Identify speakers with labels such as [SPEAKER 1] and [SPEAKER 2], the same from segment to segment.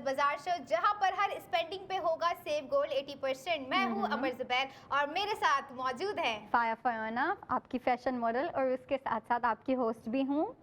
[SPEAKER 1] बाजार शो, जहां पर हर स्पेंडिंग पे होगा सेव गोल्ड 80%। मैं हूं अमर जुबैर और मेरे साथ मौजूद है
[SPEAKER 2] फाया फयाना, आपकी फैशन मॉडल और उसके साथ साथ आपकी होस्ट भी हूँ।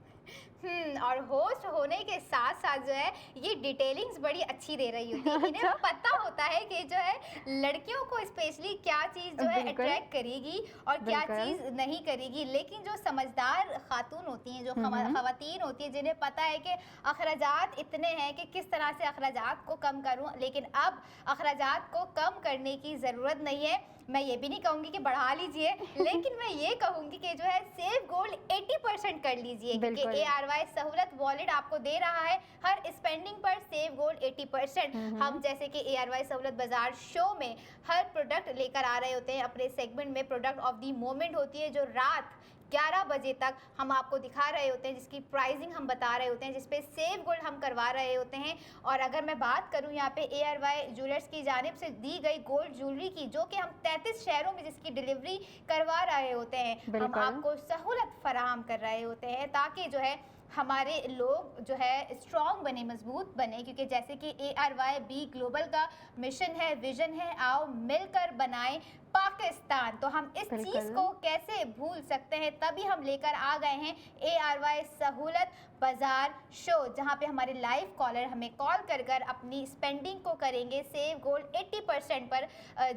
[SPEAKER 1] और होस्ट होने के साथ साथ जो है ये डिटेलिंग्स बड़ी अच्छी दे रही होती है। इन्हें पता होता है कि जो है लड़कियों को स्पेशली क्या चीज़ जो है अट्रैक्ट करेगी और क्या चीज़ नहीं करेगी। लेकिन जो समझदार खातून होती हैं, जो खवातीन होती हैं, जिन्हें पता है कि अखराजात इतने हैं कि किस तरह से अखराजात को कम करूं, लेकिन अब अखराजात को कम करने की ज़रूरत नहीं है। मैं ये भी नहीं कहूँगी कि बढ़ा लीजिए, लेकिन मैं ये कहूँगी कि जो है सेव गोल्ड 80% कर लीजिए, क्योंकि ARY सहूलत वॉलेट आपको दे रहा है हर स्पेंडिंग पर सेव गोल्ड 80%। हम जैसे कि ARY सहूलत बाजार शो में हर प्रोडक्ट लेकर आ रहे होते हैं अपने सेगमेंट में। प्रोडक्ट ऑफ दी मोमेंट होती है जो रात 11 बजे तक हम आपको दिखा रहे होते हैं, जिसकी प्राइसिंग हम बता रहे होते हैं, जिसपे सेव गोल्ड हम करवा रहे होते हैं। और अगर मैं बात करूं यहाँ पे ARY ज्वेलर्स की जानिब से दी गई गोल्ड ज्वेलरी की, जो कि हम 33 शहरों में जिसकी डिलीवरी करवा रहे होते हैं, हम आपको सहूलत फराहम कर रहे होते हैं ताकि जो है हमारे लोग जो है स्ट्रॉन्ग बने, मजबूत बने। क्योंकि जैसे कि ARY बी ग्लोबल का मिशन है, विजन है, आओ मिलकर बनाएं पाकिस्तान, तो हम इस चीज़ को कैसे भूल सकते हैं। तभी हम लेकर आ गए हैं ARY सहूलत बाजार शो, जहां पे हमारे लाइव कॉलर हमें कॉल कर कर अपनी स्पेंडिंग को करेंगे सेव गोल्ड 80% पर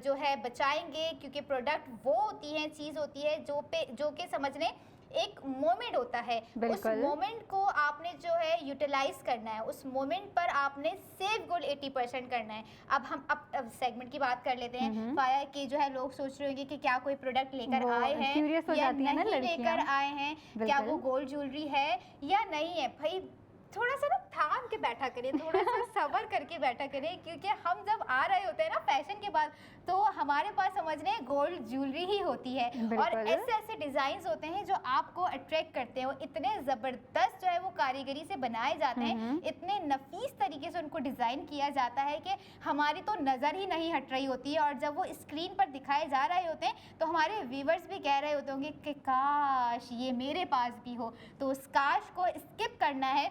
[SPEAKER 1] जो है बचाएंगे। क्योंकि प्रोडक्ट वो होती है, चीज़ होती है जो कि समझने एक मोमेंट होता है, उस मोमेंट को आपने जो है यूटिलाइज करना है, उस मोमेंट पर आपने सेव गोल्ड 80% करना है। अब हम अब सेगमेंट की बात कर लेते हैं। फाया की जो है लोग सोच रहे होंगे कि क्या कोई प्रोडक्ट लेकर आए हैं या नहीं लेकर आए हैं, क्या वो गोल्ड ज्वेलरी है या नहीं है। भाई थोड़ा सा ना थाम के बैठा करें, थोड़ा सा सब्र करके बैठा करें, क्योंकि हम जब आ रहे होते हैं ना फैशन के बाद, तो हमारे पास समझने गोल्ड ज्वेलरी ही होती है और ऐसे ऐसे डिजाइन होते हैं जो आपको अट्रैक्ट करते हैं। वो इतने ज़बरदस्त जो है वो कारीगरी से बनाए जाते हैं, इतने नफीस तरीके से उनको डिज़ाइन किया जाता है कि हमारी तो नज़र ही नहीं हट रही होती है। और जब वो स्क्रीन पर दिखाए जा रहे होते हैं तो हमारे व्यूवर्स भी कह रहे होते होंगे कि काश ये मेरे पास भी हो। तो उस काश को स्किप करना है।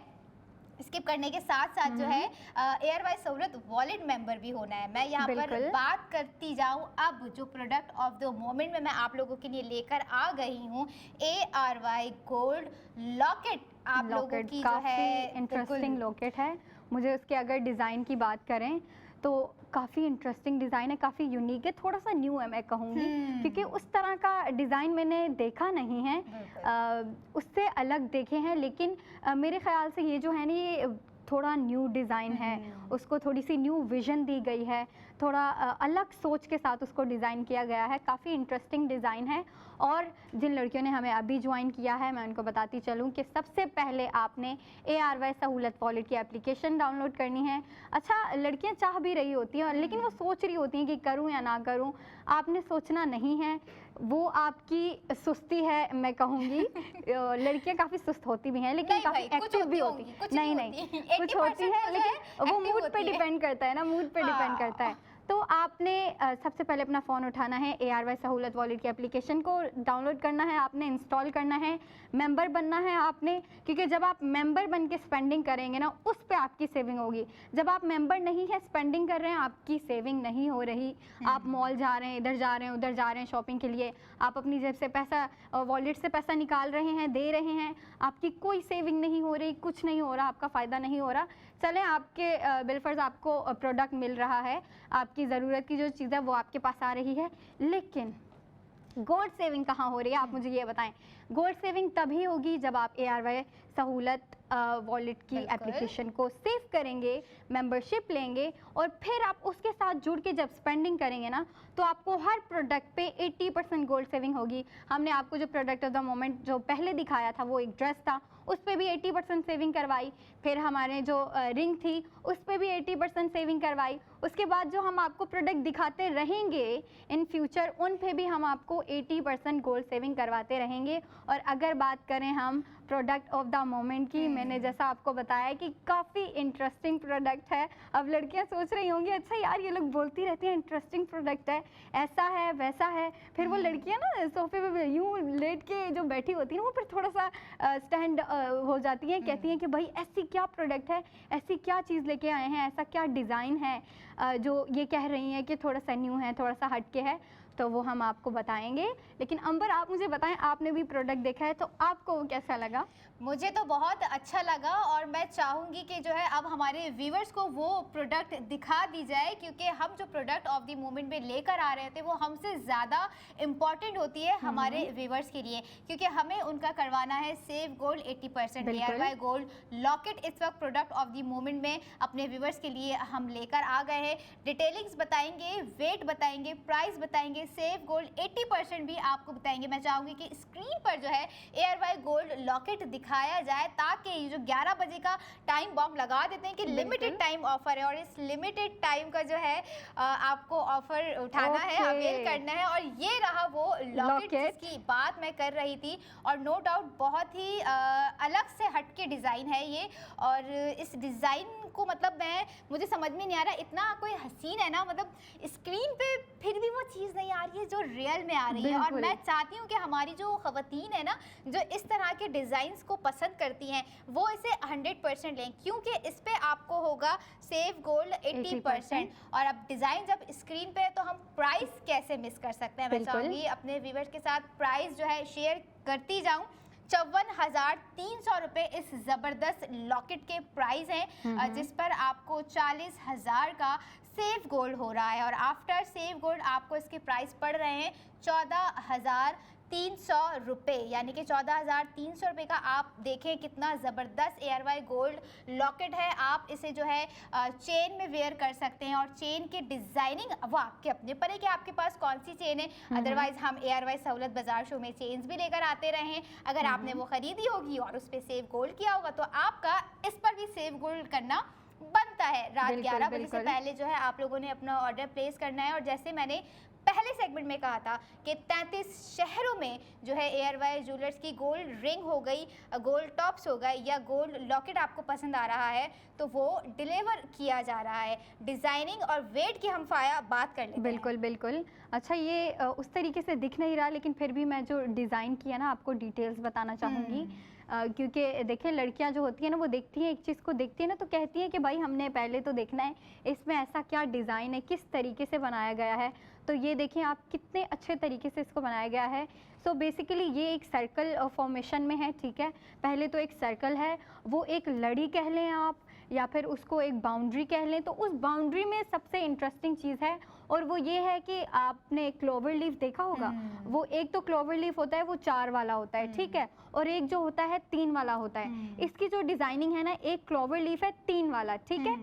[SPEAKER 1] स्किप करने के साथ साथ जो है ARY सहूलत वॉलेट मेंबर भी होना है। मैं यहाँ पर बात करती जाऊँ अब जो प्रोडक्ट ऑफ द मोमेंट में मैं आप लोगों के लिए लेकर आ गई हूँ, ARY गोल्ड लॉकेट। आप लोगों की जो है
[SPEAKER 2] इंटरेस्टिंग लॉकेट है। मुझे उसके अगर डिज़ाइन की बात करें तो काफ़ी इंटरेस्टिंग डिज़ाइन है, काफ़ी यूनिक है, थोड़ा सा न्यू है मैं कहूँगी, क्योंकि उस तरह का डिज़ाइन मैंने देखा नहीं है, उससे अलग देखे हैं। लेकिन मेरे ख्याल से ये जो है ना, ये थोड़ा न्यू डिज़ाइन है, उसको थोड़ी सी न्यू विजन दी गई है, थोड़ा अलग सोच के साथ उसको डिज़ाइन किया गया है। काफ़ी इंटरेस्टिंग डिज़ाइन है। और जिन लड़कियों ने हमें अभी ज्वाइन किया है, मैं उनको बताती चलूँ कि सबसे पहले आपने ARY सहूलत वॉलेट की एप्लीकेशन डाउनलोड करनी है। अच्छा, लड़कियां चाह भी रही होती हैं लेकिन वो सोच रही होती हैं कि करूं या ना करूं। आपने सोचना नहीं है, वो आपकी सुस्ती है मैं कहूँगी। लड़कियां काफ़ी सुस्त होती भी हैं लेकिन काफ़ी एक्टिव भी होती हैं। नहीं कुछ होती है, लेकिन वो मूड पे डिपेंड करता है ना, मूड पे डिपेंड करता है। तो आपने सबसे पहले अपना फ़ोन उठाना है, ARY सहूलत वॉलेट की एप्लीकेशन को डाउनलोड करना है, आपने इंस्टॉल करना है, मेंबर बनना है आपने, क्योंकि जब आप मेंबर बन के स्पेंडिंग करेंगे ना, उस पे आपकी सेविंग होगी। जब आप मेंबर नहीं है, स्पेंडिंग कर रहे हैं, आपकी सेविंग नहीं हो रही। आप मॉल जा रहे हैं, इधर जा रहे हैं, उधर जा रहे हैं शॉपिंग के लिए, आप अपनी जेब से पैसा, वॉलेट से पैसा निकाल रहे हैं, दे रहे हैं, आपकी कोई सेविंग नहीं हो रही, कुछ नहीं हो रहा, आपका फ़ायदा नहीं हो रहा। चलें, आपके बिलफर्ज आपको प्रोडक्ट मिल रहा है, आपकी ज़रूरत की जो चीज़ है वो आपके पास आ रही है, लेकिन गोल्ड सेविंग कहाँ हो रही है, आप मुझे ये बताएं। गोल्ड सेविंग तभी होगी जब आप ARY सहूलत वॉलेट की एप्लीकेशन को सेव करेंगे, मेंबरशिप लेंगे और फिर आप उसके साथ जुड़ के जब स्पेंडिंग करेंगे ना, तो आपको हर प्रोडक्ट पे 80% गोल्ड सेविंग होगी। हमने आपको जो प्रोडक्ट ऑफ द मोमेंट जो पहले दिखाया था, वो एक ड्रेस था, उस पर भी 80% सेविंग करवाई। फिर हमारे जो रिंग थी, उस पर भी 80% सेविंग करवाई। उसके बाद जो हम आपको प्रोडक्ट दिखाते रहेंगे इन फ्यूचर, उन पे भी हम आपको 80% गोल्ड सेविंग करवाते रहेंगे। और अगर बात करें हम प्रोडक्ट ऑफ द मोमेंट की, मैंने जैसा आपको बताया कि काफ़ी इंटरेस्टिंग प्रोडक्ट है। अब लड़कियां सोच रही होंगी अच्छा यार ये लोग बोलती रहती हैं इंटरेस्टिंग प्रोडक्ट है, ऐसा है वैसा है, फिर वो लड़कियां ना सोफे पे यूं लेट के जो बैठी होती हैं वो फिर थोड़ा सा स्टैंड हो जाती हैं, कहती हैं कि भाई ऐसी क्या प्रोडक्ट है, ऐसी क्या चीज़ लेके आए हैं, ऐसा क्या डिज़ाइन है जो ये कह रही हैं कि थोड़ा सा न्यू है, थोड़ा सा हटके है। तो वो हम आपको बताएंगे। लेकिन अंबर आप मुझे बताएं, आपने भी प्रोडक्ट देखा है तो आपको वो कैसा लगा?
[SPEAKER 1] मुझे तो बहुत अच्छा लगा और मैं चाहूँगी कि जो है अब हमारे व्यूवर्स को वो प्रोडक्ट दिखा दी जाए, क्योंकि हम जो प्रोडक्ट ऑफ द मोमेंट में लेकर आ रहे थे वो हमसे ज़्यादा इम्पॉर्टेंट होती है हमारे व्यूवर्स के लिए, क्योंकि हमें उनका करवाना है save gold 80% ARY gold locket. इस वक्त प्रोडक्ट ऑफ द मोमेंट में अपने व्यूवर्स के लिए हम लेकर आ गए हैं। डिटेलिंग्स बताएंगे, वेट बताएंगे, प्राइस बताएंगे, सेव गोल्ड 80% भी आपको बताएंगे। मैं चाहूँगी कि स्क्रीन पर जो है ARY गोल्ड लॉकेट दिखाया जाए, ताकि ये जो 11 बजे का टाइम बॉम्ब लगा देते हैं कि लिमिटेड टाइम ऑफर है, और इस लिमिटेड टाइम का जो है आपको ऑफर उठाना है, अवेल करना है। और ये रहा वो लॉकेट जिसकी बात मैं कर रही थी, और नो डाउट बहुत ही अलग से हटके डिज़ाइन है ये। और इस डिज़ाइन को मतलब मुझे समझ में नहीं आ रहा, इतना कोई हसीन है ना, मतलब स्क्रीन पे फिर भी वो चीज़ नहीं आ रही है जो रियल में आ रही है। और मैं चाहती हूँ कि हमारी जो ख़वातीन है ना, जो इस तरह के डिज़ाइंस को पसंद करती हैं, वो इसे 100% लें, क्योंकि इस पे आपको होगा सेव गोल्ड 80%। और अब डिज़ाइन जब स्क्रीन पे है तो हम प्राइस कैसे मिस कर सकते हैं। मैं चाहूँगी अपने व्यूवर्स के साथ प्राइस जो है शेयर करती जाऊँ। 54,300 रुपये इस ज़बरदस्त लॉकेट के प्राइस हैं, जिस पर आपको 40,000 का सेव गोल्ड हो रहा है। और आफ्टर सेव गोल्ड आपको इसके प्राइस पड़ रहे हैं 14,300 रुपये, यानी कि 14,300 रुपये का आप देखें कितना ज़बरदस्त ARY गोल्ड लॉकेट है। आप इसे जो है चेन में वेयर कर सकते हैं, और चेन के डिज़ाइनिंग वो आपके अपने पर है कि आपके पास कौन सी चेन है। अदरवाइज़ हम ARY सहूलत बाजार शो में चेन्स भी लेकर आते रहे हैं। अगर आपने वो ख़रीदी होगी और उस पर सेव गोल्ड किया होगा तो आपका इस पर भी सेव गोल्ड करना बनता है। रात 11 बजे से पहले जो है आप लोगों ने अपना ऑर्डर प्लेस करना है। और जैसे मैंने पहले सेगमेंट में कहा था कि 33 शहरों में जो है ARY ज्वेलर्स की गोल्ड रिंग हो गई, गोल्ड टॉप्स हो गए, या गोल्ड लॉकेट आपको पसंद आ रहा है तो वो डिलीवर किया जा रहा है। डिज़ाइनिंग और वेट की हम बात कर लेते हैं।
[SPEAKER 2] बिल्कुल बिल्कुल। अच्छा ये उस तरीके से दिख नहीं रहा, लेकिन फिर भी मैं जो डिज़ाइन किया ना आपको डिटेल्स बताना चाहूँगी। क्योंकि देखिए लड़कियां जो होती हैं ना, वो देखती हैं एक चीज़ को, देखती हैं ना तो कहती हैं कि भाई हमने पहले तो देखना है इसमें ऐसा क्या डिज़ाइन है, किस तरीके से बनाया गया है। तो ये देखें आप कितने अच्छे तरीके से इसको बनाया गया है। सो बेसिकली ये एक सर्कल फॉर्मेशन में है, ठीक है। पहले तो एक सर्कल है, वो एक लड़ी कह लें आप, या फिर उसको एक बाउंड्री कह लें। तो उस बाउंड्री में सबसे इंटरेस्टिंग चीज़ है, और वो ये है कि आपने क्लोवर लीफ देखा होगा। वो एक तो क्लोवर लीफ होता है वो 4 वाला होता है, ठीक है, और एक जो होता है 3 वाला होता है। इसकी जो डिज़ाइनिंग है ना, एक क्लोवर लीफ है 3 वाला, ठीक है।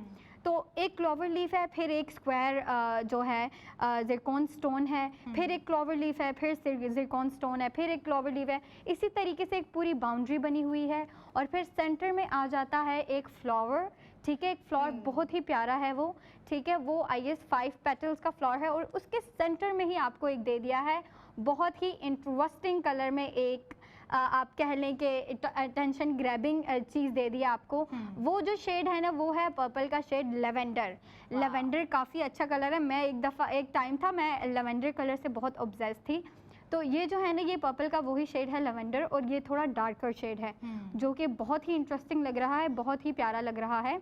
[SPEAKER 2] तो एक क्लोवर लीफ है, फिर एक स्क्वायर जो है ज़िरकॉन स्टोन है, फिर एक क्लोवर लीफ है, फिर ज़िरकॉन स्टोन है, फिर एक क्लोवर लीफ है। इसी तरीके से एक पूरी बाउंड्री बनी हुई है, और फिर सेंटर में आ जाता है एक फ्लावर, ठीक है। एक फ्लावर बहुत ही प्यारा है वो, ठीक है। वो IS 5 पेटल्स का फ्लावर है, और उसके सेंटर में ही आपको एक दे दिया है बहुत ही इंटरेस्टिंग कलर में एक आप कह लें कि अटेंशन ग्रैबिंग चीज़ दे दी आपको। वो जो शेड है ना, वो है पर्पल का शेड, लेवेंडर। लेवेंडर काफ़ी अच्छा कलर है। मैं एक टाइम था मैं लेवेंडर कलर से बहुत ऑब्सेस थी। तो ये जो है ना, ये पर्पल का वही शेड है लेवेंडर, और ये थोड़ा डार्कर शेड है जो कि बहुत ही इंटरेस्टिंग लग रहा है, बहुत ही प्यारा लग रहा है।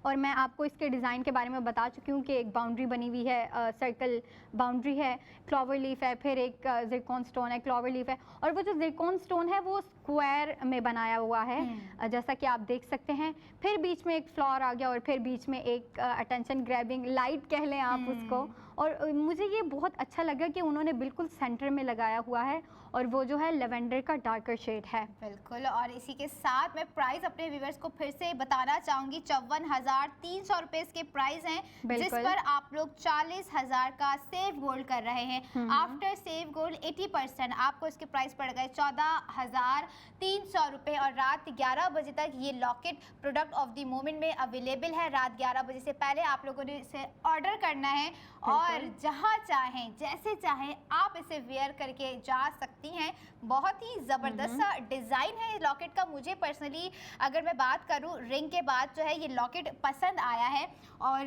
[SPEAKER 2] और मैं आपको इसके डिज़ाइन के बारे में बता चुकी हूँ कि एक बाउंड्री बनी हुई है, सर्कल बाउंड्री है, क्लोवर लीफ है, फिर एक ज़िरकॉन स्टोन है, क्लोवर लीफ है, और वो जो ज़िरकॉन स्टोन है वो स्क्वायर में बनाया हुआ है, जैसा कि आप देख सकते हैं। फिर बीच में एक फ्लावर आ गया, और फिर बीच में एक अटेंशन ग्रैबिंग लाइट कह लें आप उसको। और मुझे ये बहुत अच्छा लगा कि उन्होंने बिल्कुल सेंटर में लगाया हुआ है, और वो जो है लेवेंडर का डार्कर शेड है।
[SPEAKER 1] बिल्कुल। और इसी के साथ मैं प्राइस अपने व्यूवर्स को फिर से बताना चाहूँगी। 54,300 रुपये इसके प्राइस हैं, जिस पर आप लोग 40,000 का सेव गोल्ड कर रहे हैं। आफ्टर सेव गोल्ड 80% आपको इसके प्राइस पड़ गए 14,300 रुपये। और रात 11 बजे तक ये locket product of the moment में अवेलेबल है। रात 11 बजे से पहले आप लोगों ने इसे ऑर्डर करना है, और और जहाँ चाहें जैसे चाहें आप इसे वेयर करके जा सकती हैं। बहुत ही ज़बरदस्त सा डिज़ाइन है लॉकेट का। मुझे पर्सनली अगर मैं बात करूँ रिंग के बाद जो है ये लॉकेट पसंद आया है, और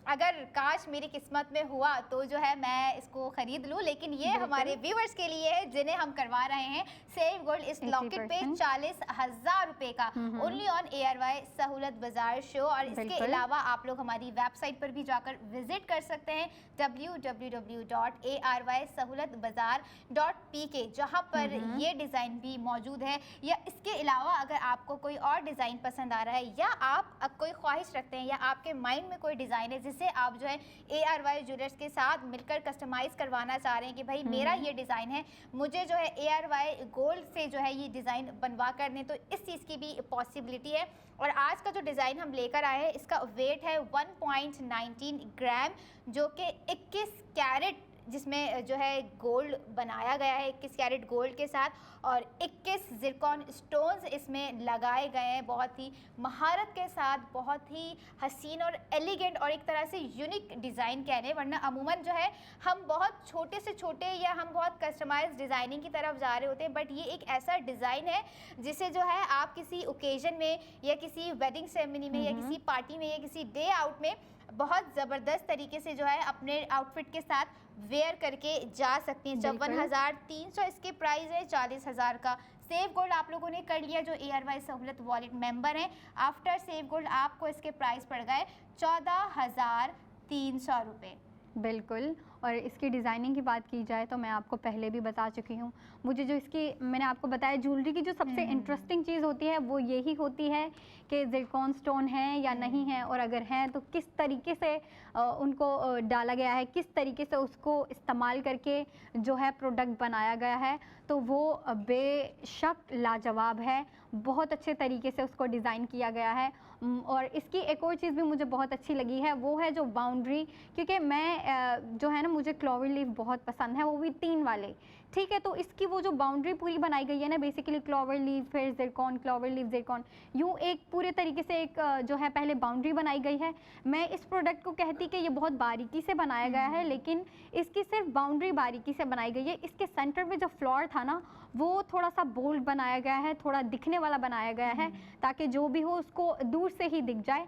[SPEAKER 1] अगर काश मेरी किस्मत में हुआ तो जो है मैं इसको खरीद लूँ, लेकिन ये हमारे व्यूवर्स के लिए है जिन्हें हम करवा रहे हैं सेव गोल्ड इस लॉकेट पे 40,000 रुपए का, ओनली ऑन ARY सहूलत बाजार शो। और इसके अलावा आप लोग हमारी वेबसाइट पर भी जाकर विजिट कर सकते हैं www.arysahoulatbazaar.pk, जहाँ पर ये डिज़ाइन भी मौजूद है। या इसके अलावा अगर आपको कोई और डिज़ाइन पसंद आ रहा है या आप कोई ख्वाहिश रखते हैं या आपके माइंड में कोई डिज़ाइन है जिसे आप जो है ARY ज्वेलर्स के साथ मिलकर कस्टमाइज़ करवाना चाह रहे हैं कि भाई मेरा ये डिज़ाइन है, मुझे जो है ARY गोल्ड से जो है ये डिज़ाइन बनवा कर दें, तो इस चीज़ की भी पॉसिबिलिटी है। और आज का जो डिज़ाइन हम लेकर आए हैं इसका वेट है 1.19 ग्राम, जो कि 21 कैरेट जिसमें जो है गोल्ड बनाया गया है 21 कैरेट गोल्ड के साथ, और 21 ज़िरकॉन स्टोन्स इसमें लगाए गए हैं बहुत ही महारत के साथ, बहुत ही हसीन और एलिगेंट और एक तरह से यूनिक डिज़ाइन कह रहे हैं। वरना अमूमन जो है हम बहुत छोटे से छोटे या हम बहुत कस्टमाइज्ड डिज़ाइनिंग की तरफ जा रहे होते हैं, बट ये एक ऐसा डिज़ाइन है जिसे जो है आप किसी ओकेजन में या किसी वेडिंग सेरेमनी में या किसी पार्टी में या किसी डे आउट में बहुत ज़बरदस्त तरीके से जो है अपने आउटफिट के साथ वेयर करके जा सकती हैं। 54,300 इसके प्राइस है, 40,000 का सेव गोल्ड आप लोगों ने कर लिया जो ARY सहूलत वॉलेट मेंबर हैं। आफ्टर सेव गोल्ड आपको इसके प्राइस पड़ गए 14,300 रुपये।
[SPEAKER 2] बिल्कुल। और इसकी डिज़ाइनिंग की बात की जाए तो मैं आपको पहले भी बता चुकी हूँ, मुझे जो इसकी मैंने आपको बताया ज्वेलरी की जो सबसे इंटरेस्टिंग चीज़ होती है वो यही होती है कि ज़िरकॉन स्टोन है या नहीं है, और अगर हैं तो किस तरीके से उनको डाला गया है, किस तरीके से उसको इस्तेमाल करके जो है प्रोडक्ट बनाया गया है, तो वो बेशक लाजवाब है। बहुत अच्छे तरीके से उसको डिज़ाइन किया गया है। और इसकी एक और चीज़ भी मुझे बहुत अच्छी लगी है, वो है जो बाउंड्री, क्योंकि मैं जो है ना मुझे क्लोवर लीफ बहुत पसंद है, वो भी 3 वाले, ठीक है। तो इसकी वो जो बाउंड्री पूरी बनाई गई है ना, बेसिकली क्लोवर लीफ फिर ज़िरकॉन, क्लोवर लीफ ज़िरकॉन, यूँ एक पूरे तरीके से एक जो है पहले बाउंड्री बनाई गई है। मैं इस प्रोडक्ट को कहती कि ये बहुत बारीकी से बनाया गया है, लेकिन इसकी सिर्फ बाउंड्री बारीकी से बनाई गई है। इसके सेंटर में जो फ्लोर था ना वो थोड़ा सा बोल्ड बनाया गया है, थोड़ा दिखने वाला बनाया गया है ताकि जो भी हो उसको दूर से ही दिख जाए।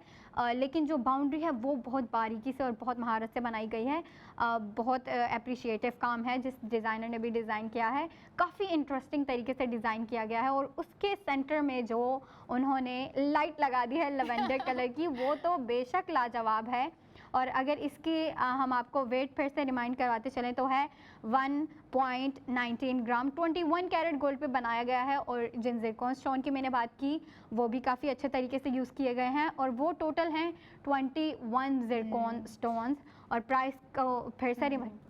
[SPEAKER 2] लेकिन जो बाउंड्री है वो बहुत बारीकी से और बहुत महारत से बनाई गई है। बहुत अप्रिशिएटिव काम है जिस डिज़ाइनर ने भी डिज़ाइन किया है, काफ़ी इंटरेस्टिंग तरीके से डिज़ाइन किया गया है। और उसके सेंटर में जो उन्होंने लाइट लगा दी है लेवेंडर कलर की, वो तो बेशक लाजवाब है। और अगर इसकी हम आपको वेट फिर से रिमाइंड करवाते चलें तो है 1.19 ग्राम, 21 कैरेट गोल्ड पे बनाया गया है। और जिन ज़िरकॉन स्टोन की मैंने बात की वो भी काफ़ी अच्छे तरीके से यूज़ किए गए हैं, और वो टोटल हैं 21 ज़िरकॉन स्टोन्स। और प्राइस को फिर से रिमाइंड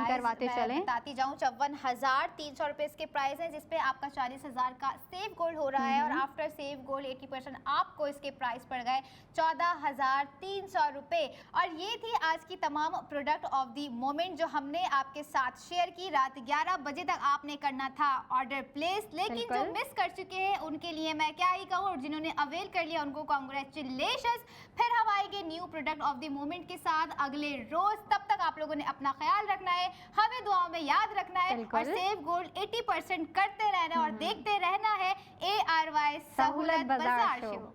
[SPEAKER 2] करवाते चलें,
[SPEAKER 1] बताती जाऊँ 54,300 रुपये इसके प्राइस है, जिसपे आपका 40,000 का सेव गोल्ड हो रहा है। और आफ्टर सेव गोल्ड 80% आपको इसके प्राइस पड़ गए 14,300 रुपये। और ये थी आज की तमाम प्रोडक्ट ऑफ दी मोमेंट जो हमने आपके साथ शेयर की। रात 11 बजे तक आपने करना था ऑर्डर प्लेस, लेकिन जो मिस कर चुके हैं उनके लिए मैं क्या ही कहूँ, और जिन्होंने अवेल कर लिया उनको कॉन्ग्रेचुलेशंस। फिर हम आएंगे new product of the moment के साथ अगले रोज। तब तक आप लोगों ने अपना ख्याल रखना है, हमें दुआओं में याद रखना है, और सेव गोल्ड 80% करते रहना और देखते रहना है ARY सहूलत बाजार शो।